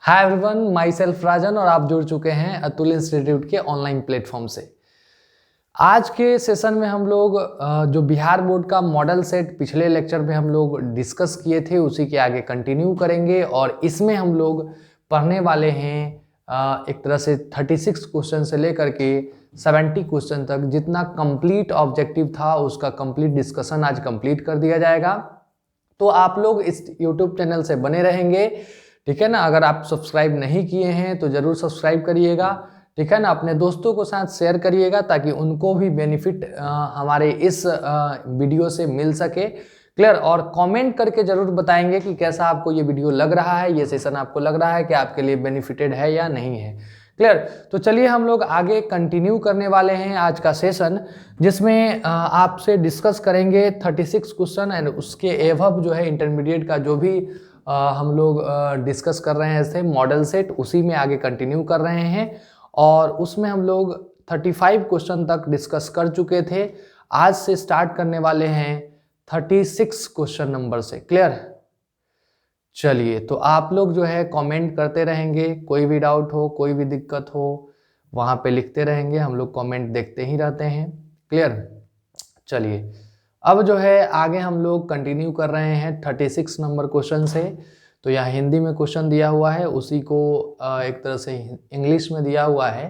Hi everyone, my self राजन और आप जुड़ चुके हैं अतुल इंस्टीट्यूट के ऑनलाइन प्लेटफॉर्म से। आज के सेशन में हम लोग जो बिहार बोर्ड का मॉडल सेट पिछले लेक्चर में हम लोग डिस्कस किए थे उसी के आगे कंटिन्यू करेंगे और इसमें हम लोग पढ़ने वाले हैं एक तरह से 36 क्वेश्चन से लेकर के 70 क्वेश्चन तक। जितना कंप्लीट ऑब्जेक्टिव था उसका कंप्लीट डिस्कशन आज कंप्लीट कर दिया जाएगा। तो आप लोग इस यूट्यूब चैनल से बने रहेंगे, ठीक है ना। अगर आप सब्सक्राइब नहीं किए हैं तो ज़रूर सब्सक्राइब करिएगा, ठीक है ना। अपने दोस्तों को साथ शेयर करिएगा ताकि उनको भी बेनिफिट हमारे इस वीडियो से मिल सके। क्लियर। और कमेंट करके ज़रूर बताएंगे कि कैसा आपको ये वीडियो लग रहा है, ये सेशन आपको लग रहा है कि आपके लिए बेनिफिटेड है या नहीं है। क्लियर। तो चलिए हम लोग आगे कंटिन्यू करने वाले हैं आज का सेशन, जिसमें आपसे डिस्कस करेंगे 36 क्वेश्चन एंड उसके एवब जो है इंटरमीडिएट का जो भी हम लोग डिस्कस कर रहे हैं ऐसे मॉडल सेट, उसी में आगे कंटिन्यू कर रहे हैं। और उसमें हम लोग 35 क्वेश्चन तक डिस्कस कर चुके थे। आज से स्टार्ट करने वाले हैं 36 क्वेश्चन नंबर से। क्लियर। चलिए, तो आप लोग जो है कमेंट करते रहेंगे, कोई भी डाउट हो, कोई भी दिक्कत हो वहाँ पे लिखते रहेंगे, हम लोग कमेंट देखते ही रहते हैं। क्लियर। चलिए, अब जो है आगे हम लोग कंटिन्यू कर रहे हैं 36 नंबर क्वेश्चन से। तो यहाँ हिंदी में क्वेश्चन दिया हुआ है, उसी को एक तरह से इंग्लिश में दिया हुआ है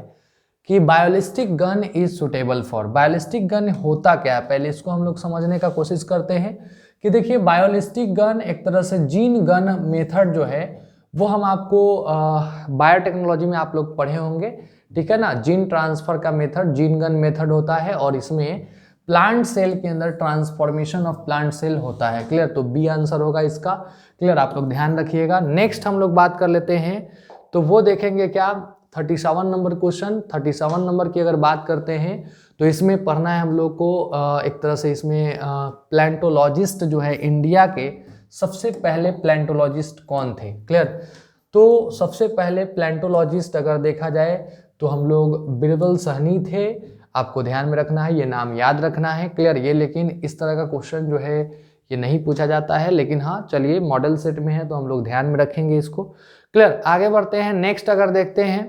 कि biolistic gun is suitable for. Biolistic gun होता क्या है, पहले इसको हम लोग समझने का कोशिश करते हैं कि देखिए बायोलिस्टिक गन एक तरह से जीन गन मेथड जो है वो हम आपको बायोटेक्नोलॉजी में आप लोग पढ़े होंगे, ठीक है ना। जीन ट्रांसफर का मेथड जीन गन मेथड होता है और इसमें प्लांट सेल के अंदर ट्रांसफॉर्मेशन ऑफ प्लांट सेल होता है। क्लियर। तो बी आंसर होगा इसका। क्लियर, आप लोग ध्यान रखिएगा। नेक्स्ट हम लोग बात कर लेते हैं, तो वो देखेंगे क्या 37 नंबर क्वेश्चन। 37 नंबर की अगर बात करते हैं तो इसमें पढ़ना है हम लोग को एक तरह से इसमें प्लांटोलॉजिस्ट जो है इंडिया के सबसे पहले प्लांटोलॉजिस्ट कौन थे। क्लियर। तो सबसे पहले प्लांटोलॉजिस्ट अगर देखा जाए तो हम लोग बिरबल सहनी थे। आपको ध्यान में रखना है, ये नाम याद रखना है। क्लियर। ये लेकिन इस तरह का क्वेश्चन जो है ये नहीं पूछा जाता है, लेकिन हाँ चलिए मॉडल सेट में है तो हम लोग ध्यान में रखेंगे इसको। क्लियर। आगे बढ़ते हैं। नेक्स्ट अगर देखते हैं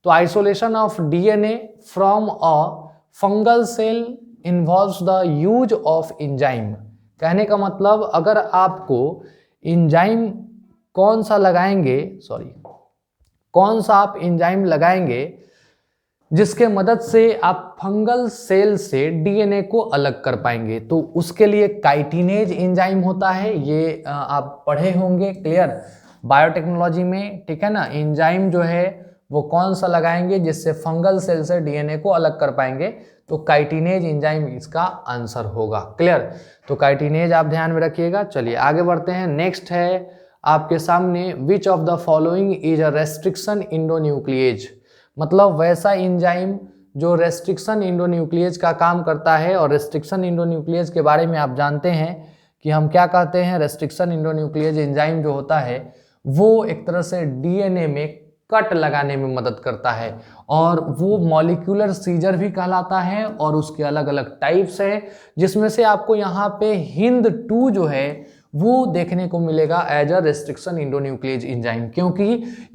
तो isolation of DNA from a fungal cell involves the use of enzyme. कहने का मतलब अगर आपको एंजाइम कौन सा आप एंजाइम लगाएंगे जिसके मदद से आप फंगल सेल से डीएनए को अलग कर पाएंगे, तो उसके लिए काइटिनेज एंजाइम होता है। ये आप पढ़े होंगे। क्लियर। बायोटेक्नोलॉजी में, ठीक है ना। एंजाइम जो है वो कौन सा लगाएंगे जिससे फंगल सेल से डीएनए को अलग कर पाएंगे, तो काइटिनेज एंजाइम इसका आंसर होगा। क्लियर। तो काइटिनेज आप ध्यान में रखिएगा। चलिए आगे बढ़ते हैं। नेक्स्ट है आपके सामने which of the following is a restriction endonuclease. मतलब वैसा एंजाइम जो रेस्ट्रिक्शन इंडोन्यूक्लिएज का काम करता है। और रेस्ट्रिक्शन इंडोन्यूक्लिएज के बारे में आप जानते हैं कि हम क्या कहते हैं, रेस्ट्रिक्शन इंडोन्यूक्लिएज एंजाइम जो होता है वो एक तरह से डीएनए में कट लगाने में मदद करता है और वो मॉलिक्यूलर सीजर भी कहलाता है और उसके अलग अलग टाइप्स हैं, जिसमें से आपको यहाँ पे हिंद 2 जो है वो देखने को मिलेगा एज अ रेस्ट्रिक्शन इंडोन्यूक्लिएज एंजाइम, क्योंकि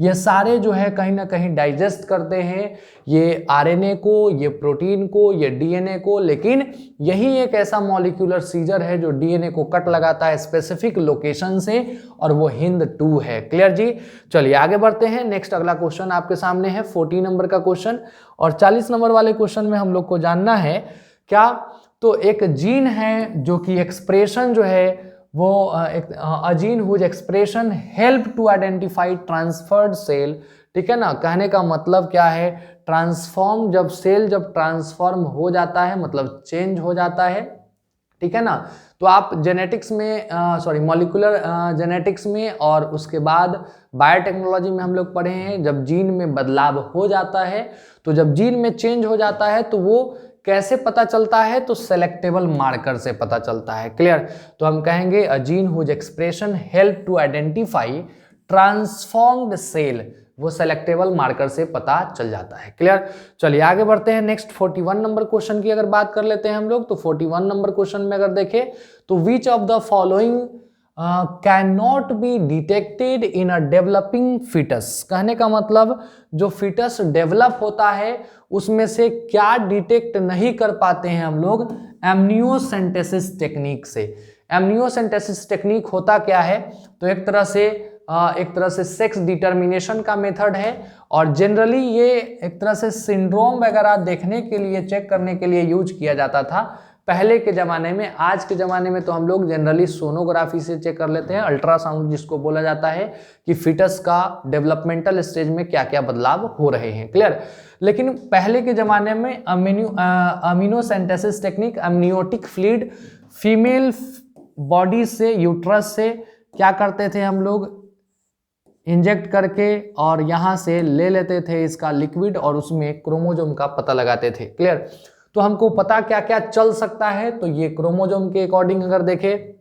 ये सारे जो है कहीं ना कहीं डाइजेस्ट करते हैं ये आरएनए को, ये प्रोटीन को, ये डीएनए को, लेकिन यही एक ऐसा मॉलिक्यूलर सीजर है जो डीएनए को कट लगाता है स्पेसिफिक लोकेशन से, और वो हिंद 2 है। क्लियर जी। चलिए आगे बढ़ते हैं। नेक्स्ट अगला क्वेश्चन आपके सामने है 40 नंबर का क्वेश्चन, और 40 नंबर वाले क्वेश्चन में हम लोग को जानना है क्या, तो एक जीन है जो कि एक्सप्रेशन जो है वो एक a gene whose expression help to identify transferred cell, ठीक है ना। कहने का मतलब क्या है, ट्रांसफॉर्म जब सेल जब ट्रांसफॉर्म हो जाता है मतलब चेंज हो जाता है, ठीक है ना। तो आप जेनेटिक्स में मॉलिक्यूलर जेनेटिक्स में और उसके बाद बायोटेक्नोलॉजी में हम लोग पढ़े हैं, जब जीन में बदलाव हो जाता है, तो जब जीन में चेंज हो जाता है तो वो कैसे पता चलता है, तो सेलेक्टेबल मार्कर से पता चलता है। क्लियर। तो हम कहेंगे a gene whose expression help to identify transformed cell, वो सेलेक्टेबल मार्कर से पता चल जाता है। क्लियर। चलिए आगे बढ़ते हैं। नेक्स्ट 41 नंबर क्वेश्चन की अगर बात कर लेते हैं हम लोग, तो 41 नंबर क्वेश्चन में अगर देखें तो which of the following can not be detected in a developing foetus. कहने का मतलब जो फीटस डेवलप होता है उसमें से क्या डिटेक्ट नहीं कर पाते हैं हम लोग एमनियोसेंटेसिस टेक्निक से। एमनियोसेंटेसिस टेक्निक होता क्या है, तो एक तरह से सेक्स डिटर्मिनेशन का मेथड है और जनरली ये एक तरह से सिंड्रोम वगैरह देखने के लिए, चेक करने के लिए यूज किया जाता था पहले के ज़माने में। आज के ज़माने में तो हम लोग जनरली सोनोग्राफी से चेक कर लेते हैं, अल्ट्रासाउंड जिसको बोला जाता है कि फिटस का डेवलपमेंटल स्टेज में क्या क्या बदलाव हो रहे हैं। क्लियर। लेकिन पहले के ज़माने में अमीनोसेंटेसिस टेक्निक, अमनियोटिक फ्लूइड फीमेल बॉडी से, यूट्रस से क्या करते थे हम लोग, इंजेक्ट करके और यहाँ से ले लेते थे इसका लिक्विड और उसमें क्रोमोजोम का पता लगाते थे। क्लियर। तो हमको पता क्या क्या चल सकता है, तो ये क्रोमोजोम के अकॉर्डिंग अगर देखें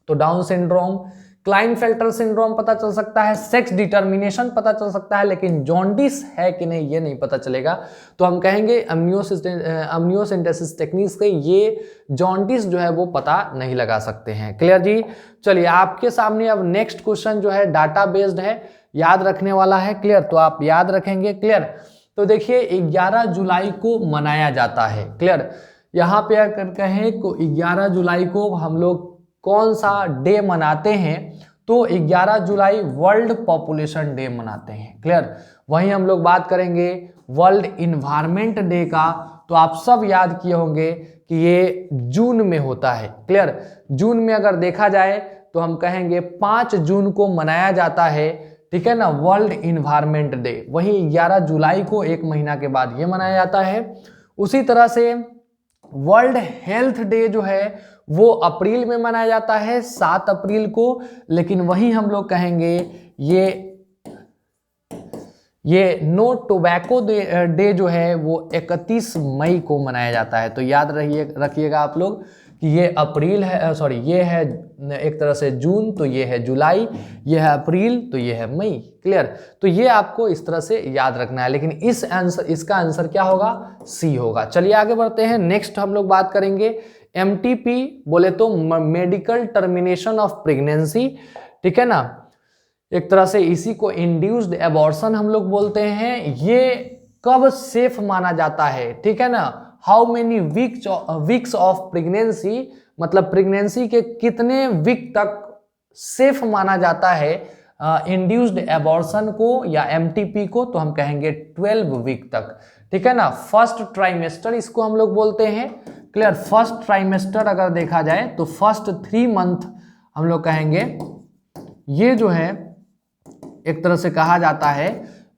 तो डाउन सिंड्रोम, क्लाइनफेल्टर सिंड्रोम पता चल सकता है, सेक्स डिटर्मिनेशन पता चल सकता है, लेकिन जॉन्डिस है कि नहीं ये नहीं पता चलेगा। तो हम कहेंगे अम्नियोसेंटेसिस टेक्निक से ये जॉन्डिस जो है वो पता नहीं लगा सकते हैं। क्लियर जी। चलिए आपके सामने अब नेक्स्ट क्वेश्चन जो है डाटा बेस्ड है, याद रखने वाला है। क्लियर। तो आप याद रखेंगे। क्लियर। तो देखिए 11 जुलाई को मनाया जाता है। क्लियर। यहाँ पे अगर कहें को 11 जुलाई को हम लोग कौन सा डे मनाते हैं, तो 11 जुलाई वर्ल्ड पॉपुलेशन डे मनाते हैं। क्लियर। वहीं हम लोग बात करेंगे वर्ल्ड इन्वायरमेंट डे का, तो आप सब याद किए होंगे कि ये जून में होता है। क्लियर। जून में अगर देखा जाए तो हम कहेंगे 5 जून को मनाया जाता है, ठीक है ना, वर्ल्ड इन्वायरमेंट डे। वहीं 11 जुलाई को एक महीना के बाद ये मनाया जाता है। उसी तरह से वर्ल्ड हेल्थ डे जो है वो अप्रैल में मनाया जाता है, 7 अप्रैल को, लेकिन वहीं हम लोग कहेंगे ये नो टोबैको डे जो है वो 31 मई को मनाया जाता है। तो याद रखिएगा आप लोग कि ये अप्रैल है, सॉरी ये है एक तरह से जून, तो ये है जुलाई, ये है अप्रैल, तो ये है मई। क्लियर। तो ये आपको इस तरह से याद रखना है, लेकिन इसका आंसर क्या होगा, सी होगा। चलिए आगे बढ़ते हैं। नेक्स्ट हम लोग बात करेंगे MTP, बोले तो मेडिकल टर्मिनेशन ऑफ प्रेगनेंसी, ठीक है ना, एक तरह से इसी को इंड्यूस्ड एबॉर्शन हम लोग बोलते हैं। ये कब सेफ माना जाता है, ठीक है ना, how many weeks of pregnancy, मतलब प्रेगनेंसी के कितने वीक तक सेफ माना जाता है इंड्यूस्ड एबॉर्शन को या MTP को, तो हम कहेंगे 12 वीक तक, ठीक है ना। फर्स्ट ट्राइमेस्टर इसको हम लोग बोलते हैं। क्लियर। फर्स्ट ट्राइमेस्टर अगर देखा जाए तो फर्स्ट 3 मंथ हम लोग कहेंगे ये जो है एक तरह से कहा जाता है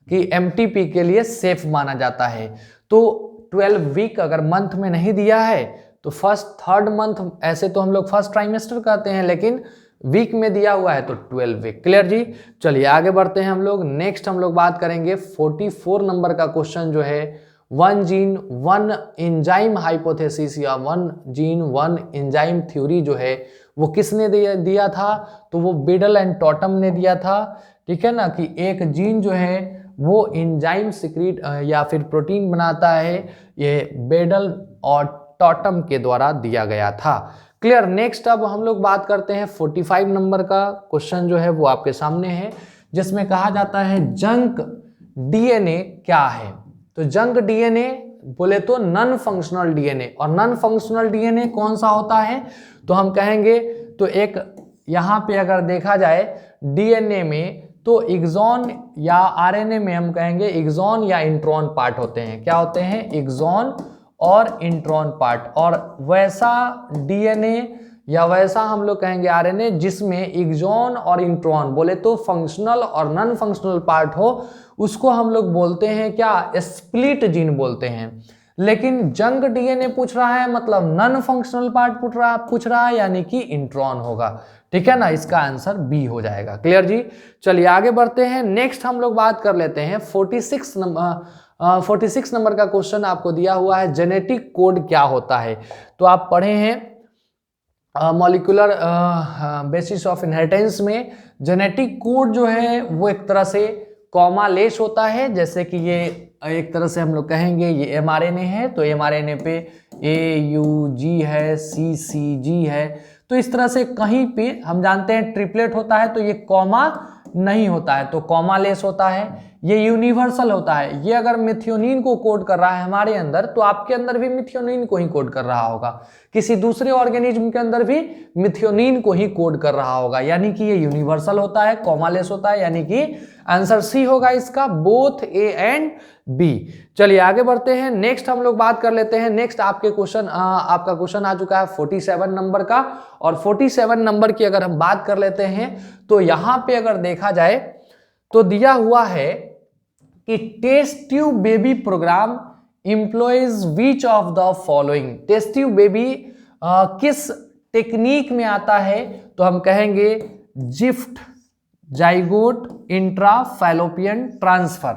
कि MTP के लिए सेफ माना जाता है। तो 12 वीक अगर मंथ में नहीं दिया है तो फर्स्ट 3rd मंथ, ऐसे तो हम लोग फर्स्ट ट्राइमेस्टर कहते हैं, लेकिन वीक में दिया हुआ है तो 12 वीक। क्लियर जी। चलिए आगे बढ़ते हैं हम लोग। नेक्स्ट हम लोग बात करेंगे 44 नंबर का क्वेश्चन जो है, 1 जीन 1 एंजाइम हाइपोथेसिस या 1 जीन 1 एंजाइम थ्योरी जो है वो किसने दिया था, तो वो बेडल एंड टॉटम ने दिया था, ठीक है ना, कि एक जीन जो है वो एंजाइम सिक्रीट या फिर प्रोटीन बनाता है, ये बेडल और टॉटम के द्वारा दिया गया था। क्लियर। नेक्स्ट अब हम लोग बात करते हैं 45 नंबर का क्वेश्चन जो है वो आपके सामने है, जिसमें कहा जाता है जंक DNA क्या है। तो जंक DNA बोले तो नॉन फंक्शनल DNA, और नॉन फंक्शनल DNA कौन सा होता है, तो हम कहेंगे तो एक यहाँ पे अगर देखा जाए DNA में तो एक्सॉन या RNA में हम कहेंगे एक्सॉन या इंट्रॉन पार्ट होते हैं। क्या होते हैं, एक्सॉन और इंट्रॉन पार्ट। और वैसा DNA या वैसा हम लोग कहेंगे RNA जिसमें एक्सॉन और इंट्रॉन बोले तो फंक्शनल और नॉन फंक्शनल पार्ट हो, उसको हम लोग बोलते हैं क्या, स्प्लिट जीन बोलते हैं। लेकिन जंक DNA पूछ रहा है, मतलब नॉन फंक्शनल पार्ट पूछ रहा है, यानी कि इंट्रॉन होगा, ठीक है ना। इसका आंसर बी हो जाएगा। क्लियर जी। चलिए आगे बढ़ते हैं। नेक्स्ट हम लोग बात कर लेते हैं 46 नंबर का क्वेश्चन आपको दिया हुआ है, जेनेटिक कोड क्या होता है। तो आप पढ़े हैं मॉलिक्यूलर बेसिस ऑफ इनहेरिटेंस में जेनेटिक कोड जो है वो एक तरह से कॉमा लेस होता है, जैसे कि ये एक तरह से हम लोग कहेंगे ये mRNA है, तो mRNA पे AUG है, CCG है, तो इस तरह से कहीं पे हम जानते हैं ट्रिपलेट होता है तो ये कॉमा नहीं होता है, तो कॉमा लेस होता है। ये यूनिवर्सल होता है, ये अगर मिथियोनिन को कोड कर रहा है हमारे अंदर तो आपके अंदर भी मिथियोनिन को ही कोड कर रहा होगा, किसी दूसरे ऑर्गेनिज्म के अंदर भी मिथियोनिन को ही कोड कर रहा होगा, यानी कि ये यूनिवर्सल होता है, कॉमा लेस होता है, यानी कि आंसर सी होगा इसका, बोथ ए एंड बी। चलिए आगे बढ़ते हैं, नेक्स्ट हम लोग बात कर लेते हैं। नेक्स्ट आपका क्वेश्चन आ चुका है 47 नंबर का, और 47 नंबर की अगर हम बात कर लेते हैं तो यहां पे अगर देखा जाए तो दिया हुआ है कि test tube baby programme employs which of the following. Test tube baby किस टेक्निक में आता है, तो हम कहेंगे ZIFT zygote intra fallopian transfer.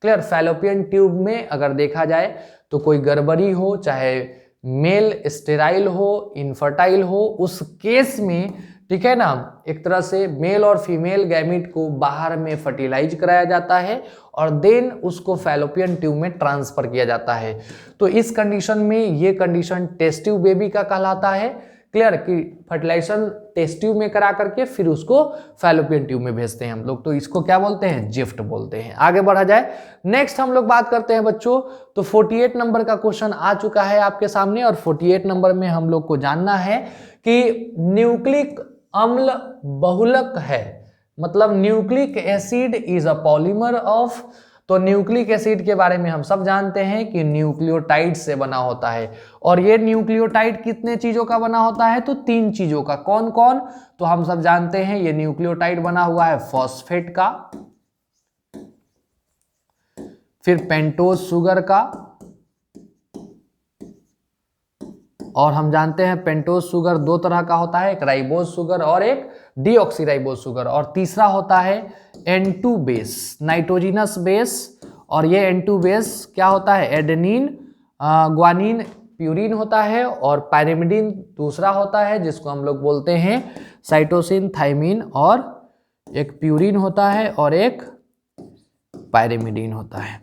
Clear, fallopian tube में अगर देखा जाए तो कोई गड़बड़ी हो, चाहे मेल स्टेराइल हो, इनफर्टाइल हो, उस केस में, ठीक है ना, एक तरह से मेल और फीमेल गैमीट को बाहर में फर्टिलाइज कराया जाता है और देन उसको फैलोपियन ट्यूब में ट्रांसफर किया जाता है। तो इस कंडीशन में ये कंडीशन टेस्ट ट्यूब बेबी का कहलाता है। क्लियर, कि फर्टिलाइजेशन टेस्ट ट्यूब में करा करके फिर उसको फैलोपियन ट्यूब में भेजते हैं हम लोग, तो इसको क्या बोलते हैं, जिफ्ट बोलते हैं। आगे बढ़ा जाए, नेक्स्ट हम लोग बात करते हैं बच्चों, तो 48 नंबर का क्वेश्चन आ चुका है आपके सामने, और 48 नंबर में हम लोग को जानना है कि न्यूक्लिक अम्ल बहुलक है, मतलब nucleic acid is a polymer of. तो न्यूक्लिक एसिड के बारे में हम सब जानते हैं कि न्यूक्लियोटाइड से बना होता है, और ये न्यूक्लियोटाइड कितने चीजों का बना होता है, तो 3 चीजों का। कौन कौन, तो हम सब जानते हैं ये न्यूक्लियोटाइड बना हुआ है फॉस्फेट का, फिर पेंटोज शुगर का, और हम जानते हैं पेंटोज शुगर 2 तरह का होता है, एक राइबोज शुगर और एक डीऑक्सीराइबोज शुगर, और तीसरा होता है N2 बेस, नाइट्रोजिनस बेस, और ये N2 बेस क्या होता है, एडेनिन ग्वानिन प्यूरिन होता है, और पायरिमिडीन दूसरा होता है जिसको हम लोग बोलते हैं साइटोसिन थाइमिन, और एक प्यूरिन होता है और एक पायरिमिडीन होता है,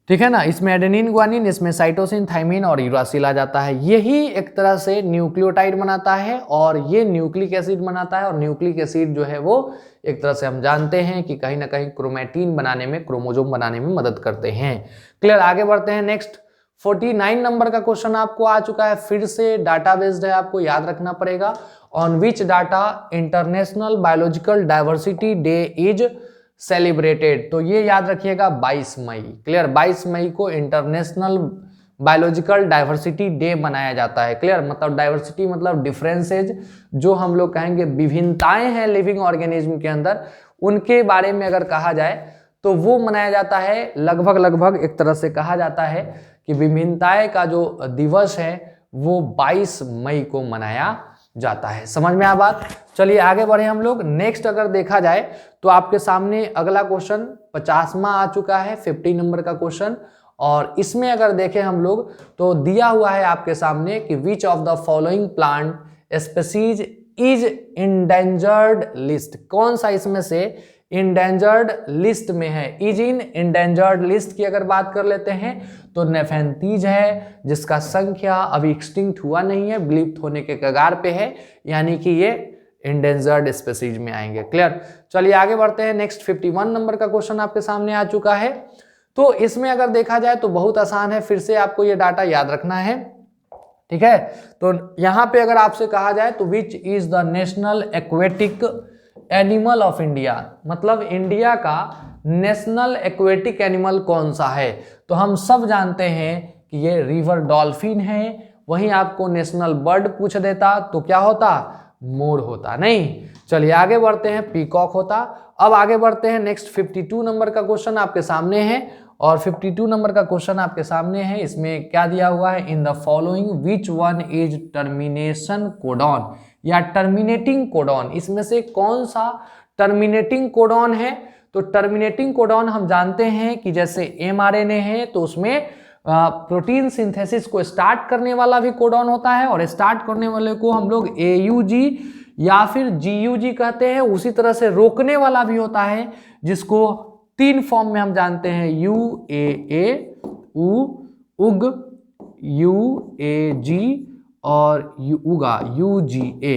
ठीक है ना। इसमें एडेनिन ग्वानिन, इसमें साइटोसिन थाइमिन और यूरासिल आ जाता है। यही एक तरह से न्यूक्लियोटाइड बनाता है और ये न्यूक्लिक एसिड बनाता है, और न्यूक्लिक एसिड जो है वो एक तरह से हम जानते हैं कि कहीं ना कहीं क्रोमैटिन बनाने में, क्रोमोजोम बनाने में मदद करते हैं। क्लियर, आगे बढ़ते हैं। नेक्स्ट 49 नंबर का क्वेश्चन आपको आ चुका है, फिर से डाटा बेस्ड है, आपको याद रखना पड़ेगा। On which data international biological diversity day is celebrated, तो ये याद रखिएगा 22 मई। क्लियर, 22 मई को इंटरनेशनल बायोलॉजिकल डाइवर्सिटी डे मनाया जाता है। क्लियर, मतलब डाइवर्सिटी मतलब डिफरेंसेज, जो हम लोग कहेंगे विभिन्नताएं हैं लिविंग ऑर्गेनिज्म के अंदर, उनके बारे में अगर कहा जाए तो वो मनाया जाता है लगभग एक तरह से कहा जाता है कि विभिन्नताएं का जो दिवस है वो 22 मई को मनाया जाता है। समझ में आ बात। चलिए आगे बढ़े हम लोग। नेक्स्ट अगर देखा जाए तो आपके सामने अगला क्वेश्चन 50वां आ चुका है, 50 नंबर का क्वेश्चन, और इसमें अगर देखें हम लोग तो दिया हुआ है आपके सामने कि विच of the following plant species is endangered list, कौन सा इसमें से इंडेंजर्ड लिस्ट में है। इज इन इंडेंजर्ड लिस्ट की अगर बात कर लेते हैं तो नेफेंथीज है, जिसका संख्या अभी एक्सटिंक्ट हुआ नहीं है, विलुप्त होने के कगार पे है, यानी कि ये इंडेंजर्ड स्पीसीज में आएंगे। क्लियर, चलिए आगे बढ़ते हैं। नेक्स्ट 51 नंबर का क्वेश्चन आपके सामने आ चुका है, तो इसमें अगर देखा जाए तो बहुत आसान है, फिर से आपको ये डाटा याद रखना है, ठीक है। तो यहां पे अगर आपसे कहा जाए तो which is the national aquatic animal of India, मतलब इंडिया का नेशनल एक्वेटिक एनिमल कौन सा है, तो हम सब जानते हैं कि ये रिवर डॉल्फिन है। वहीं आपको नेशनल बर्ड पूछ देता तो क्या होता, मोर होता, नहीं। चलिए आगे बढ़ते हैं, पीकॉक होता। अब आगे बढ़ते हैं, नेक्स्ट 52 नंबर का क्वेश्चन आपके सामने है, और 52 नंबर का क्वेश्चन आपके सामने है। इसमें क्या दिया हुआ है, in the following which one is termination codon या टर्मिनेटिंग कोडॉन, इसमें से कौन सा टर्मिनेटिंग कोडॉन है। तो टर्मिनेटिंग कोडॉन हम जानते हैं कि जैसे mRNA है तो उसमें प्रोटीन सिंथेसिस को स्टार्ट करने वाला भी कोडॉन होता है, और स्टार्ट करने वाले को हम लोग AUG या फिर GUG कहते हैं। उसी तरह से रोकने वाला भी होता है, जिसको 3 फॉर्म में हम जानते हैं, UAA, UG, UAG और यूगा UGA,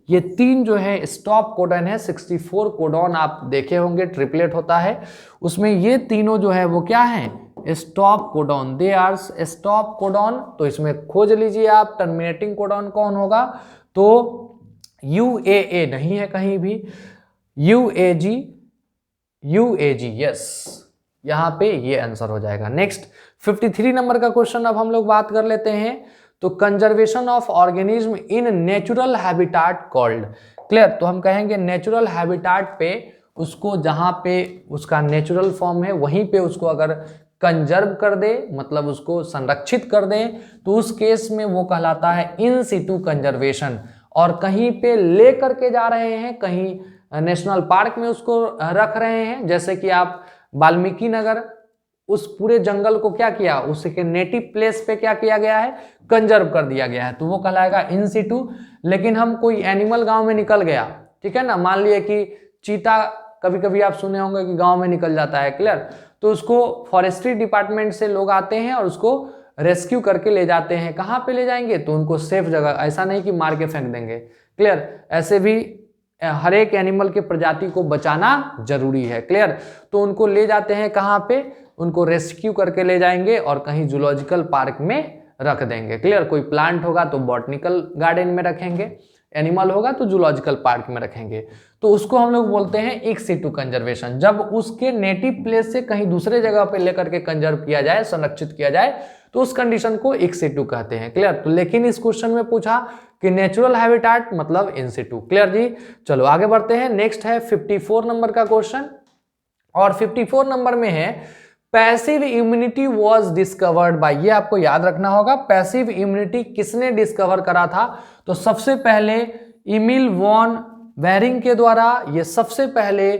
ये 3 जो है स्टॉप कोडन है। 64 कोडॉन आप देखे होंगे, ट्रिपलेट होता है, उसमें ये तीनों जो है वो क्या है, stop codon, they are stop codon. तो इसमें खोज लीजिए आप टर्मिनेटिंग कोडॉन कौन होगा, तो UAA नहीं है कहीं भी, UAG, यस, यहां पे ये आंसर हो जाएगा। नेक्स्ट 53 नंबर का क्वेश्चन अब हम लोग बात कर लेते हैं। तो conservation of organism in natural habitat called, clear. तो हम कहेंगे नेचुरल हैबिटाट पे उसको, जहां पे उसका नेचुरल फॉर्म है वहीं पे उसको अगर कंजर्व कर दे, मतलब उसको संरक्षित कर दे, तो उस केस में वो कहलाता है इन सिटू कंजर्वेशन। और कहीं पे ले करके जा रहे हैं, कहीं नेशनल पार्क में उसको रख रहे हैं, जैसे कि आप वाल्मीकि नगर, उस पूरे जंगल को क्या किया, उसके नेटिव प्लेस पे क्या किया गया है, कंजर्व कर दिया गया है, तो वो कहलाएगा इन सिटू। लेकिन हम कोई एनिमल गांव में निकल गया, ठीक है ना, मान लिया कि चीता, कभी कभी आप सुने होंगे कि गांव में निकल जाता है, क्लियर, तो उसको फॉरेस्ट्री डिपार्टमेंट से लोग आते हैं और उसको रेस्क्यू करके ले जाते हैं। कहाँ पे ले जाएंगे, तो उनको सेफ जगह, ऐसा नहीं कि मार के फेंक देंगे, क्लियर। ऐसे भी हर एक एनिमल के प्रजाति को बचाना जरूरी है, क्लियर। तो उनको ले जाते हैं कहाँ पे, उनको रेस्क्यू करके ले जाएंगे और कहीं जूलॉजिकल पार्क में रख देंगे, क्लियर। कोई प्लांट होगा तो बॉटनिकल गार्डन में रखेंगे, एनिमल होगा तो जूलॉजिकल पार्क में रखेंगे। तो उसको हम लोग बोलते हैं इन सिटू कंजर्वेशन। जब उसके नेटिव प्लेस से कहीं दूसरे जगह पे लेकर के कंजर्व किया जाए, संरक्षित किया जाए, तो उस कंडीशन को इन सिटू कहते हैं, क्लियर। तो लेकिन इस क्वेश्चन में पूछा कि नेचुरल हैबिटाट मतलब इन सिटू, क्लियर जी। चलो आगे बढ़ते हैं। नेक्स्ट है 54 नंबर का क्वेश्चन, और 54 नंबर में है passive immunity was discovered by, ये आपको याद रखना होगा। पैसिव इम्यूनिटी किसने डिस्कवर करा था, तो सबसे पहले इमिल वॉन बेरिंग के द्वारा ये सबसे पहले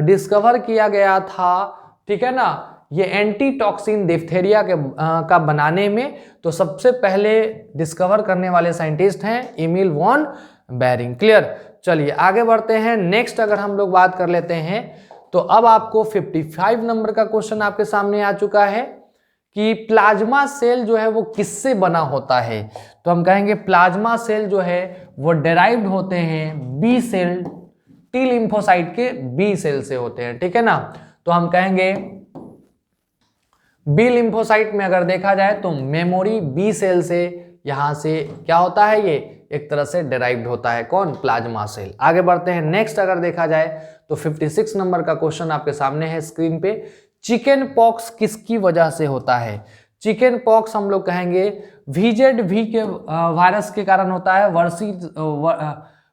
डिस्कवर किया गया था, ठीक है ना, ये एंटी टॉक्सिन डिप्थेरिया के का बनाने में। तो सबसे पहले डिस्कवर करने वाले साइंटिस्ट हैं इमिल वॉन बेरिंग, क्लियर। चलिए आगे बढ़ते हैं। नेक्स्ट अगर हम लोग बात कर लेते हैं, तो अब आपको 55 नंबर का क्वेश्चन आपके सामने आ चुका है कि प्लाज्मा सेल जो है वो किससे बना होता है। तो हम कहेंगे प्लाज्मा सेल जो है वो डेराइव्ड होते हैं बी सेल, टी लिम्फोसाइट के बी सेल से होते हैं, ठीक है ना। तो हम कहेंगे बी लिम्फोसाइट में अगर देखा जाए तो मेमोरी बी सेल से, यहां से क्या होता है, ये एक तरह से डेराइव्ड होता है, कौन, प्लाज्मा सेल। आगे बढ़ते हैं। नेक्स्ट अगर देखा जाए तो 56 नंबर का क्वेश्चन आपके सामने है स्क्रीन पे। चिकन पॉक्स किसकी वजह से होता है। चिकन पॉक्स हम लोग कहेंगे VZV के वायरस के कारण होता है,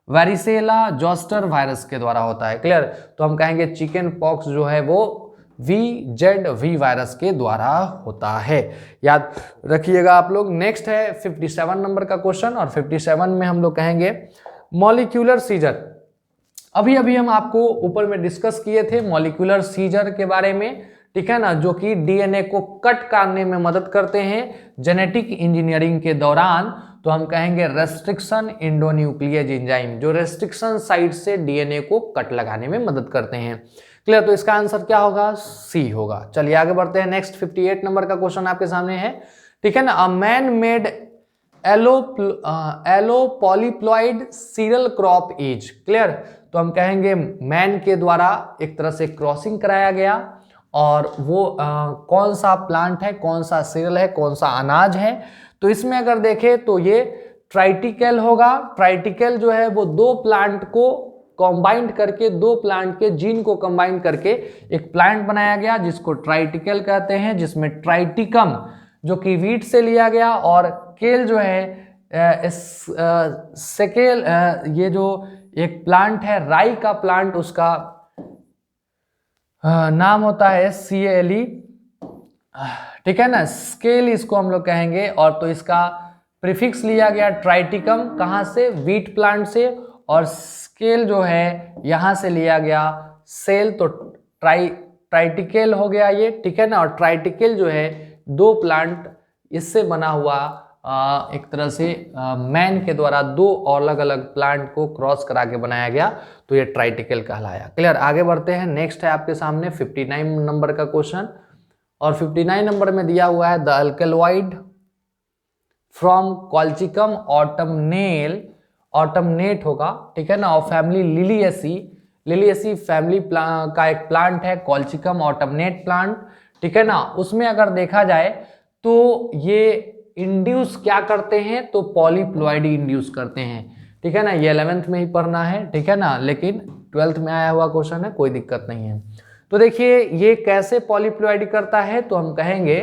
वेरिसेला जोस्टर वायरस के द्वारा होता है, क्लियर। तो हम कहेंगे चिकन पॉक्स जो है वो VZV वायरस के द्वारा होता है, याद रखिएगा आप लोग। नेक्स्ट है 57 नंबर का क्वेश्चन, और 57 में हम लोग कहेंगे मॉलिक्यूलर सीजर। अभी अभी हम आपको ऊपर में डिस्कस किए थे मॉलिक्यूलर सीजर के बारे में, ठीक है ना, जो कि DNA को कट करने में मदद करते हैं जेनेटिक इंजीनियरिंग के दौरान। तो हम कहेंगे रेस्ट्रिक्शन एंडोन्यूक्लियेज एंजाइम, जो रेस्ट्रिक्शन साइट से DNA को कट लगाने में मदद करते हैं, क्लियर। तो इसका आंसर क्या होगा, सी होगा। चलिए आगे बढ़ते हैं। नेक्स्ट 58 नंबर का क्वेश्चन आपके सामने है, ठीक है ना। A man made allopolyploid cereal crop is, clear. तो हम कहेंगे मैन के द्वारा एक तरह से क्रॉसिंग कराया गया, और वो कौन सा प्लांट है, कौन सा सीरियल है, कौन सा अनाज है। तो इसमें अगर देखें तो ये ट्राइटिकल होगा। ट्राइटिकल जो है वो दो प्लांट को कंबाइंड करके, दो प्लांट के जीन को कंबाइन करके एक प्लांट बनाया गया जिसको ट्राइटिकल कहते हैं, जिसमें ट्राइटिकम जो कि वीट से लिया गया, और केल जो है सेकेल, ये जो एक प्लांट है राई का प्लांट, उसका नाम होता है CALE, ठीक है ना, स्केल इसको हम लोग कहेंगे। और तो इसका प्रीफिक्स लिया गया ट्राइटिकम, कहाँ से, वीट प्लांट से, और स्केल जो है यहाँ से लिया गया सेल, तो ट्राइटिकल हो गया ये, ठीक है ना। और ट्राइटिकल जो है दो प्लांट इससे बना हुआ एक तरह से मैन के द्वारा दो अलग अलग प्लांट को क्रॉस करा के बनाया गया, तो ये ट्राइटिकल कहलाया, क्लियर। आगे बढ़ते हैं। नेक्स्ट है आपके सामने 59 नंबर का क्वेश्चन, और 59 नंबर में दिया हुआ है द अल्कलॉइड फ्रॉम कॉल्चिकम ऑटमनेट होगा, ठीक है ना, और फैमिली लिलियसी फैमिली का एक प्लांट है कॉल्चिकम ऑटमनेट प्लांट, ठीक है ना। उसमें अगर देखा जाए तो ये इंड्यूस क्या करते हैं, तो पॉलीप्लॉइडी इंड्यूस करते हैं, ठीक है ना। ये 11th में ही पढ़ना है, ठीक है ना, लेकिन 12th में आया हुआ क्वेश्चन है, कोई दिक्कत नहीं है। तो देखिए ये कैसे पॉलीप्लॉइडी करता है, तो हम कहेंगे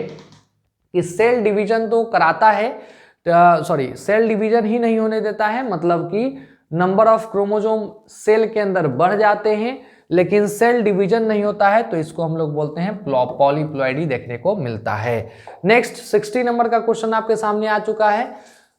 कि सेल डिवीजन तो कराता है, सॉरी सेल डिवीजन ही नहीं होने देता है, मतलब कि नंबर ऑफ क्रोमोसोम सेल के अंदर बढ़ जाते हैं लेकिन सेल डिवीजन नहीं होता है, तो इसको हम लोग बोलते हैं पॉलीप्लॉइडी देखने को मिलता है। नेक्स्ट 60 नंबर का क्वेश्चन आपके सामने आ चुका है।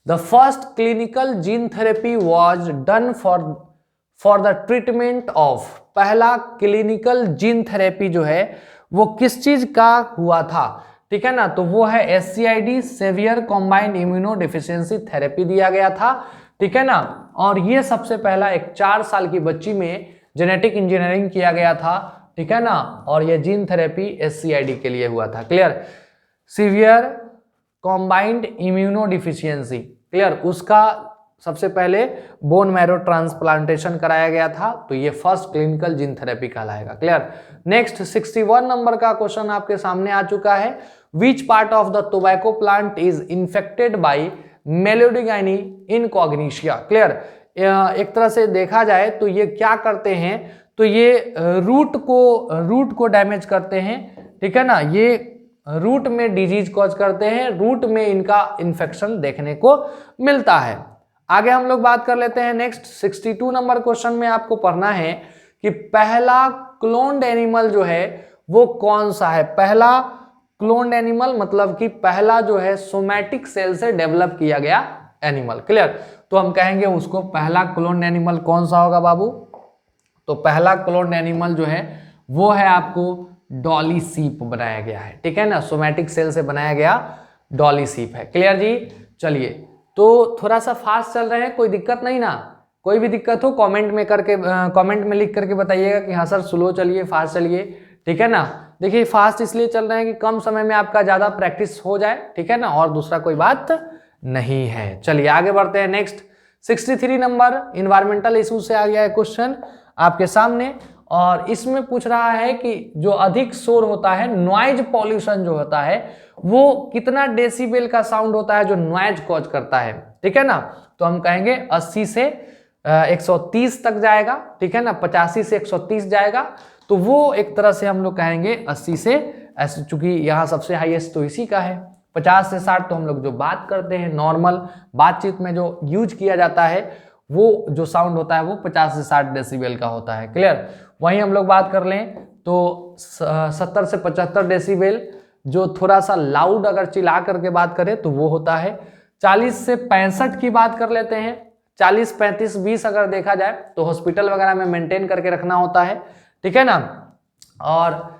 The first clinical gene therapy was done for the treatment of, पहला क्लिनिकल जीन थेरेपी जो है वो किस चीज का हुआ था, ठीक है ना, तो वो है SCID severe combined immunodeficiency therapy दिया गया था, ठीक है ना। और ये सबसे पहला एक 4 साल की बच्ची में जेनेटिक इंजीनियरिंग किया गया था, ठीक है ना, और ये जीन थेरेपी SCID के लिए हुआ था। Clear, severe combined immuno deficiency, clear, उसका सबसे पहले बोन मैरो ट्रांसप्लांटेशन कराया गया था, तो ये फर्स्ट क्लिनिकल जीन थेरेपी कहलाएगा। क्लियर। नेक्स्ट 61 नंबर का क्वेश्चन आपके सामने आ चुका है। Which part of the tobacco plant is infected by Meloidogyne incognita. Clear, एक तरह से देखा जाए तो ये क्या करते हैं, तो ये रूट को डैमेज करते हैं, ठीक है ना, ये रूट में डिजीज कॉज करते हैं, रूट में इनका इन्फेक्शन देखने को मिलता है। आगे हम लोग बात कर लेते हैं। नेक्स्ट 62 नंबर क्वेश्चन में आपको पढ़ना है कि पहला क्लोन्ड एनिमल जो है वो कौन सा है। पहला क्लोन्ड एनिमल मतलब कि पहला जो है सोमैटिक सेल से डेवलप किया गया एनिमल। क्लियर, तो हम कहेंगे उसको पहला क्लोन्ड एनिमल कौन सा होगा बाबू, तो पहला क्लोन्ड एनिमल जो है वो है आपको डॉली सीप बनाया गया है, ठीक है ना, सोमैटिक सेल से बनाया गया डॉली सीप है। क्लियर जी। चलिए, तो थोड़ा सा फास्ट चल रहे हैं, कोई दिक्कत नहीं ना, कोई भी दिक्कत हो कमेंट में लिख करके बताइएगा कि हाँ सर स्लो चलिए, फास्ट चलिए, ठीक है ना। देखिए फास्ट इसलिए चल रहे हैं कि कम समय में आपका ज्यादा प्रैक्टिस हो जाए, ठीक है ना, और दूसरा कोई बात नहीं है। चलिए आगे बढ़ते हैं। नेक्स्ट 63 नंबर इन्वायरमेंटल इशू से आ गया है क्वेश्चन आपके सामने, और इसमें पूछ रहा है कि जो अधिक शोर होता है, नॉइज पॉल्यूशन जो होता है, वो कितना डेसिबल का साउंड होता है जो नॉइज कॉज करता है, ठीक है ना, तो हम कहेंगे 80 से 130 तक जाएगा, ठीक है ना, 85 से 130 जाएगा, तो वो एक तरह से हम लोग कहेंगे 80 से, चूंकि यहाँ सबसे हाईएस्ट तो इसी का है। 50 से 60 तो हम लोग जो बात करते हैं नॉर्मल बातचीत में जो यूज किया जाता है, वो जो साउंड होता है वो 50 से 60 डेसिबल का होता है। क्लियर, वहीं हम लोग बात कर लें तो 70 से 75 डेसिबल जो थोड़ा सा लाउड अगर चिल्ला करके बात करें तो वो होता है। 40 से 65 की बात कर लेते हैं, 40, 35, 20 अगर देखा जाए तो हॉस्पिटल वगैरह में मेंटेन करके रखना होता है, ठीक है ना। और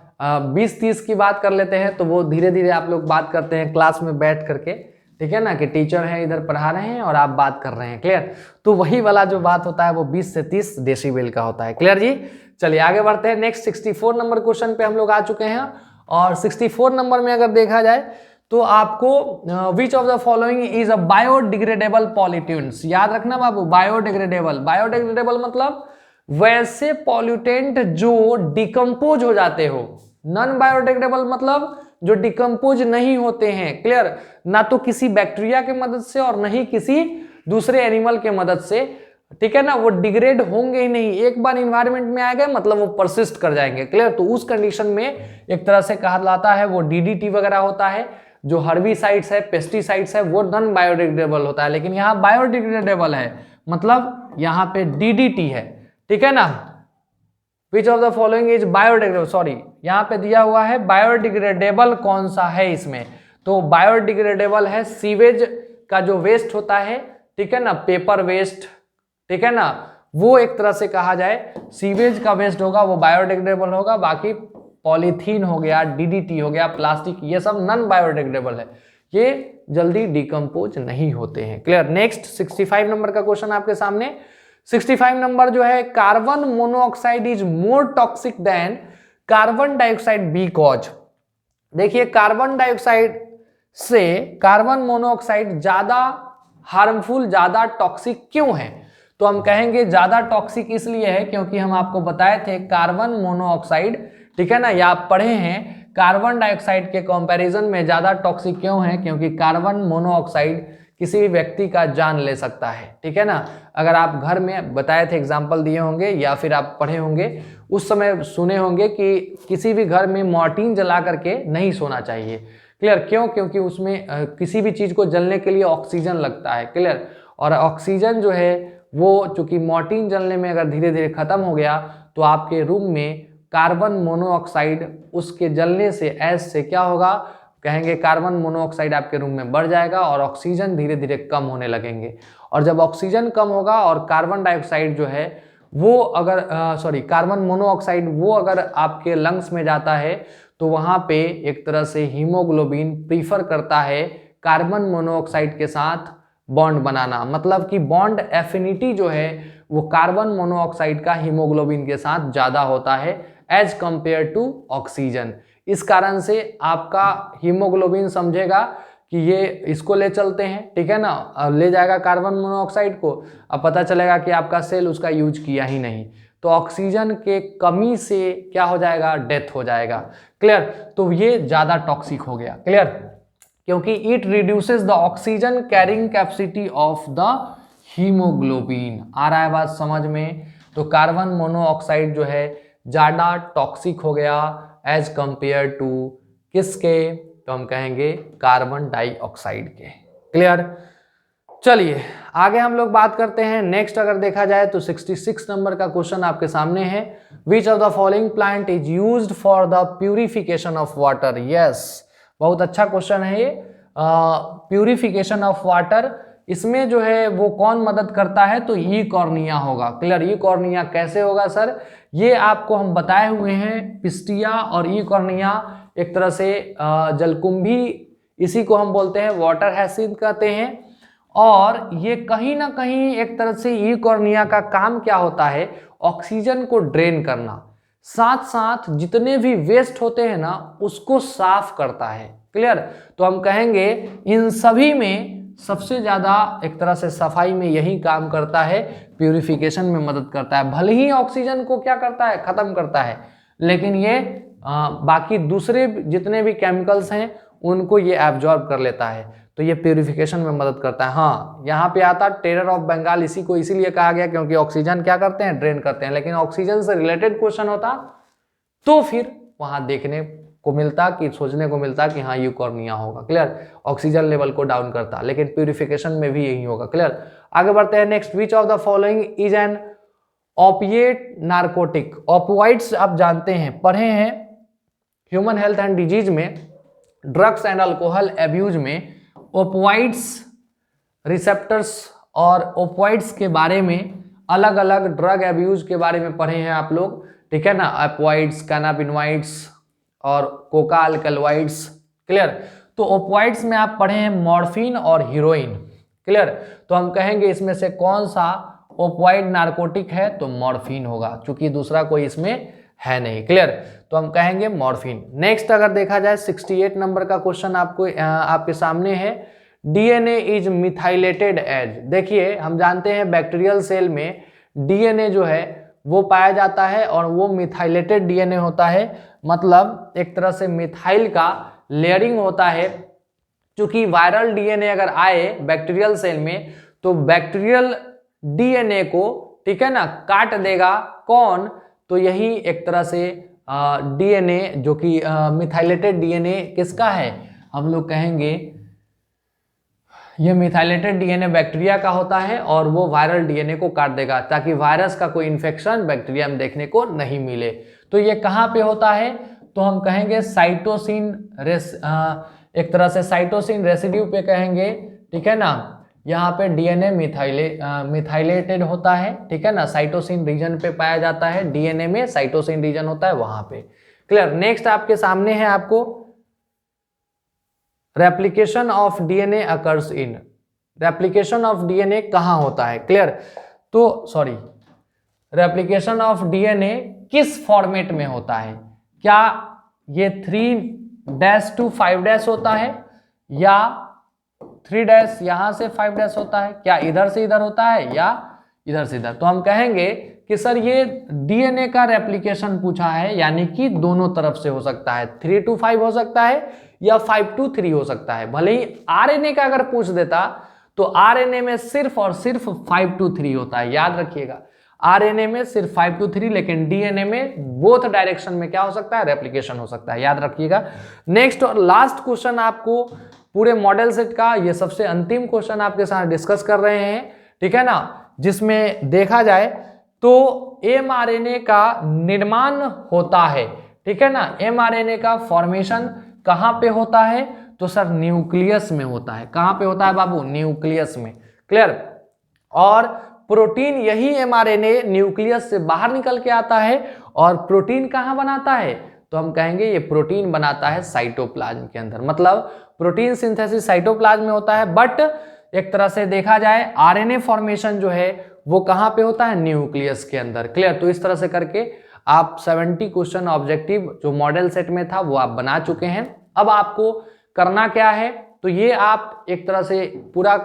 20-30 की बात कर लेते हैं तो वो धीरे धीरे आप लोग बात करते हैं क्लास में बैठ करके, ठीक है ना, कि टीचर है इधर पढ़ा रहे हैं और आप बात कर रहे हैं। क्लियर, तो वही वाला जो बात होता है वो 20 से 30 डेसिबल का होता है। क्लियर जी। चलिए आगे बढ़ते हैं। नेक्स्ट 64 नंबर क्वेश्चन पे हम लोग आ चुके हैं, और 64 नंबर में अगर देखा जाए तो आपको विच of the following is a biodegradable pollutants, याद रखना बाबू, बायोडिग्रेडेबल मतलब वैसे पॉल्यूटेंट जो डिकम्पोज हो जाते हो। नॉन बायोडिग्रेडेबल मतलब जो डिकम्पोज नहीं होते हैं। क्लियर, ना तो किसी बैक्टीरिया की मदद से और नहीं किसी दूसरे एनिमल के मदद से, ठीक है ना, वो डिग्रेड होंगे ही नहीं, एक बार इन्वायरमेंट में आ गए मतलब वो परसिस्ट कर जाएंगे। क्लियर, तो उस कंडीशन में एक तरह से कहा जाता है वो DDT वगैरह होता है, जो हर्बिसाइड्स है, पेस्टिसाइड्स है, वो नॉन बायोडिग्रेडेबल होता है, लेकिन यहाँ बायोडिग्रेडेबल है, मतलब यहाँ पे DDT है, ठीक है ना। विच of the following is biodegradable, sorry यहाँ पे दिया हुआ है बायोडिग्रेडेबल कौन सा है इसमें, तो बायोडिग्रेडेबल है सीवेज का जो वेस्ट होता है, ठीक है ना, पेपर वेस्ट, ठीक है ना, वो एक तरह से कहा जाए सीवेज का वेस्ट होगा वो बायोडिग्रेडेबल होगा, बाकी पॉलीथीन हो गया, DDT हो गया, प्लास्टिक, ये सब नॉन बायोडिग्रेडेबल है, ये जल्दी डिकम्पोज नहीं होते हैं। क्लियर। नेक्स्ट 65 नंबर का क्वेश्चन आपके सामने। 65 नंबर जो है, carbon monoxide is more toxic than carbon dioxide because. देखिए कार्बन डाइऑक्साइड से कार्बन मोनोऑक्साइड ज्यादा हार्मफुल, ज्यादा टॉक्सिक क्यों है? तो हम कहेंगे ज्यादा टॉक्सिक इसलिए है क्योंकि हम आपको बताए थे कार्बन मोनोऑक्साइड, ठीक है ना, या आप पढ़े हैं कार्बन डाइऑक्साइड के कंपैरिजन में ज्यादा टॉक्सिक क्यों है? क्योंकि कार्बन मोनोऑक्साइड किसी भी व्यक्ति का जान ले सकता है, ठीक है ना। अगर आप घर में बताए थे, एग्जाम्पल दिए होंगे या फिर आप पढ़े होंगे, उस समय सुने होंगे कि किसी भी घर में मॉर्टिन जला करके नहीं सोना चाहिए। क्लियर? क्यों? क्योंकि उसमें किसी भी चीज को जलने के लिए ऑक्सीजन लगता है। क्लियर? और ऑक्सीजन जो है वो चूंकि मॉर्टिन जलने में अगर धीरे धीरे खत्म हो गया तो आपके रूम में कार्बन मोनोऑक्साइड उसके जलने से, ऐस से क्या होगा, कहेंगे कार्बन मोनोऑक्साइड आपके रूम में बढ़ जाएगा और ऑक्सीजन धीरे धीरे कम होने लगेंगे। और जब ऑक्सीजन कम होगा और कार्बन डाइऑक्साइड जो है वो अगर कार्बन मोनोऑक्साइड वो अगर आपके लंग्स में जाता है तो वहाँ पे एक तरह से हीमोग्लोबिन प्रीफर करता है कार्बन मोनोऑक्साइड के साथ बॉन्ड बनाना। मतलब कि बॉन्ड एफिनिटी जो है वो कार्बन मोनोऑक्साइड का हीमोग्लोबिन के साथ ज़्यादा होता है एज कंपेयर टू ऑक्सीजन। इस कारण से आपका हीमोग्लोबिन समझेगा कि ये इसको ले चलते हैं, ठीक है ना, ले जाएगा कार्बन मोनोऑक्साइड को, अब पता चलेगा कि आपका सेल उसका यूज किया ही नहीं, तो ऑक्सीजन के कमी से क्या हो जाएगा, डेथ हो जाएगा। क्लियर? तो ये ज़्यादा टॉक्सिक हो गया। क्लियर? क्योंकि it reduces the oxygen carrying capacity of the haemoglobin. आ रहा है बात समझ में? तो कार्बन मोनोऑक्साइड जो है ज़्यादा टॉक्सिक हो गया एज कंपेयर टू किसके? तो हम कहेंगे कार्बन डाइऑक्साइड के। क्लियर? चलिए आगे हम लोग बात करते हैं। नेक्स्ट अगर देखा जाए तो 66 नंबर का क्वेश्चन आपके सामने है। विच of the following plant is used for the purification of water? Yes, बहुत अच्छा क्वेश्चन है ये। प्यूरिफिकेशन ऑफ वाटर, इसमें जो है वो कौन मदद करता है? तो ई कॉर्निया होगा। क्लियर? ई कॉर्निया कैसे होगा सर? ये आपको हम बताए हुए हैं, पिस्टिया और ई कॉर्निया एक तरह से जलकुंभी, इसी को हम बोलते हैं वाटर हैसिड कहते हैं। और ये कहीं ना कहीं एक तरह से ई कॉर्निया का काम क्या होता है, ऑक्सीजन को ड्रेन करना, साथ साथ जितने भी वेस्ट होते हैं ना उसको साफ करता है। क्लियर? तो हम कहेंगे इन सभी में सबसे ज्यादा एक तरह से सफाई में यही काम करता है, प्यूरिफिकेशन में मदद करता है। भले ही ऑक्सीजन को क्या करता है, खत्म करता है, लेकिन ये बाकी दूसरे जितने भी केमिकल्स हैं उनको ये एब्जॉर्ब कर लेता है, तो ये प्यूरिफिकेशन में मदद करता है। हाँ, यहाँ पे आता टेरर ऑफ बंगाल, इसी को इसीलिए कहा गया क्योंकि ऑक्सीजन क्या करते हैं, ड्रेन करते हैं। लेकिन ऑक्सीजन से रिलेटेड क्वेश्चन होता तो फिर वहां देखने को मिलता कि सोचने को मिलता कि हाँ यूकॉर्निया होगा। क्लियर? ऑक्सीजन लेवल को डाउन करता, लेकिन प्यूरिफिकेशन में भी यही होगा। क्लियर? आगे बढ़ते हैं। Next, which of the following is an opiate narcotic? Opioids आप जानते हैं, पढ़े हैं ह्यूमन हेल्थ एंड डिजीज में, ड्रग्स एंड अल्कोहल एब्यूज में ओपिओइड्स रिसेप्टर्स और ओपिओइड्स के बारे में, अलग अलग ड्रग एब्यूज के बारे में पढ़े हैं आप लोग, ठीक है ना, ओपिओइड्स, कैनाबिनॉइड्स और कोका अल्कलॉइड्स। क्लियर? तो ओपिओइड्स में आप पढ़े हैं मॉर्फिन और हीरोइन। क्लियर? तो हम कहेंगे इसमें से कौन सा ओपिओइड नार्कोटिक है? तो मॉर्फिन होगा, क्योंकि दूसरा कोई इसमें है नहीं। क्लियर? तो हम कहेंगे मॉर्फिन। नेक्स्ट अगर देखा जाए 68 नंबर का क्वेश्चन आपको आपके सामने है, डीएनए इज मिथाइलेटेड एज। देखिए हम जानते हैं बैक्टीरियल सेल में डीएनए जो है वो पाया जाता है और वो मिथाइलेटेड डीएनए होता है, मतलब एक तरह से मिथाइल का लेयरिंग होता है। क्योंकि वायरल डीएनए अगर आए बैक्टीरियल सेल में तो बैक्टीरियल डीएनए को, ठीक है ना, काट देगा कौन? तो यही एक तरह से डीएनए जो कि मिथाइलेटेड डीएनए किसका है, हम लोग कहेंगे ये मिथाइलेटेड डीएनए बैक्टीरिया का होता है और वो वायरल डीएनए को काट देगा ताकि वायरस का कोई इन्फेक्शन बैक्टीरिया में देखने को नहीं मिले। तो ये कहाँ पे होता है? तो हम कहेंगे साइटोसिन एक तरह से साइटोसिन रेसिड्यू पे कहेंगे, ठीक है ना, यहाँ पे डीएनए मिथाइलेटेड होता है, ठीक है ना, साइटोसिन रीजन पे पाया जाता है, डीएनए में साइटोसिन रीजन होता है वहां पे। क्लियर? नेक्स्ट आपके सामने है आपको replication of DNA occurs in. Replication of DNA कहाँ होता है? क्लियर? तो सॉरी, रेप्लिकेशन ऑफ डीएनए किस फॉर्मेट में होता है? क्या ये 3' to 5' होता है या 3 डैश यहां से 5 डैश होता है, क्या इधर से इधर होता है या इधर से इधर? तो हम कहेंगे कि सर ये डीएनए का रेप्लिकेशन पूछा है, यानी कि दोनों तरफ से हो सकता है, 3 to 5 हो सकता है या 5 to 3 हो सकता है। भले ही आरएनए का अगर पूछ देता तो आरएनए में सिर्फ और सिर्फ 5 to 3 होता है, याद रखिएगा, आरएनए में सिर्फ 5 to 3, लेकिन डीएनए में बोथ डायरेक्शन में क्या हो सकता है, रेप्लिकेशन हो सकता है, याद रखिएगा। नेक्स्ट और लास्ट क्वेश्चन आपको पूरे मॉडल सेट का, ये सबसे अंतिम क्वेश्चन आपके साथ डिस्कस कर रहे हैं, ठीक है ना, जिसमें देखा जाए तो एमआरएनए का निर्माण होता है, ठीक है ना, एमआरएनए का फॉर्मेशन कहां पे होता है? तो सर न्यूक्लियस में होता है। कहां पे होता है बाबू? न्यूक्लियस में, क्लियर। और प्रोटीन, यही एमआरएनए न्यूक्लियस से बाहर निकल के आता है, और प्रोटीन कहां बनाता है? तो हम कहेंगे ये प्रोटीन बनाता है साइटोप्लाज्म के अंदर, मतलब प्रोटीन सिंथेसिस साइटोप्लाज्म में होता है, बट एक तरह से देखा जाए आरएनए फॉर्मेशन जो है वो कहां पे होता है? न्यूक्लियस के अंदर, क्लियर। तो इस तरह से करके आप 70 क्वेश्चन ऑब्जेक्टिव जो मॉडल सेट में था वो आप बना चुके हैं। अब आपको करना क्या है? तो ये आप एक तरह से पूरा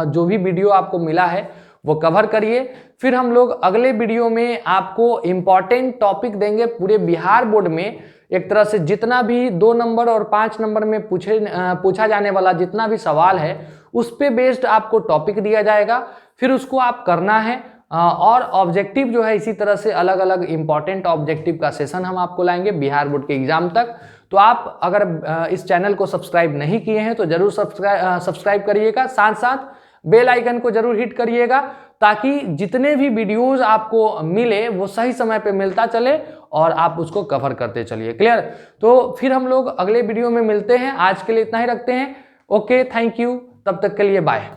जो भी वीडियो आपको मिला है वो कवर करिए, फिर हम लोग अगले वीडियो में आपको इंपॉर्टेंट टॉपिक देंगे पूरे बिहार बोर्ड में। एक तरह से जितना भी 2 नंबर और 5 नंबर में पूछा जाने वाला जितना भी सवाल है उस पे बेस्ड आपको टॉपिक दिया जाएगा, फिर उसको आप करना है। और ऑब्जेक्टिव जो है इसी तरह से अलग अलग इंपॉर्टेंट ऑब्जेक्टिव का सेशन हम आपको लाएंगे बिहार बोर्ड के एग्जाम तक। तो आप अगर इस चैनल को सब्सक्राइब नहीं किए हैं तो जरूर सब्सक्राइब करिएगा, साथ साथ बेल आइकन को जरूर हिट करिएगा, ताकि जितने भी वीडियोस आपको मिले वो सही समय पे मिलता चले और आप उसको कवर करते चलिए, क्लियर। तो फिर हम लोग अगले वीडियो में मिलते हैं, आज के लिए इतना ही रखते हैं। ओके, थैंक यू, तब तक के लिए बाय।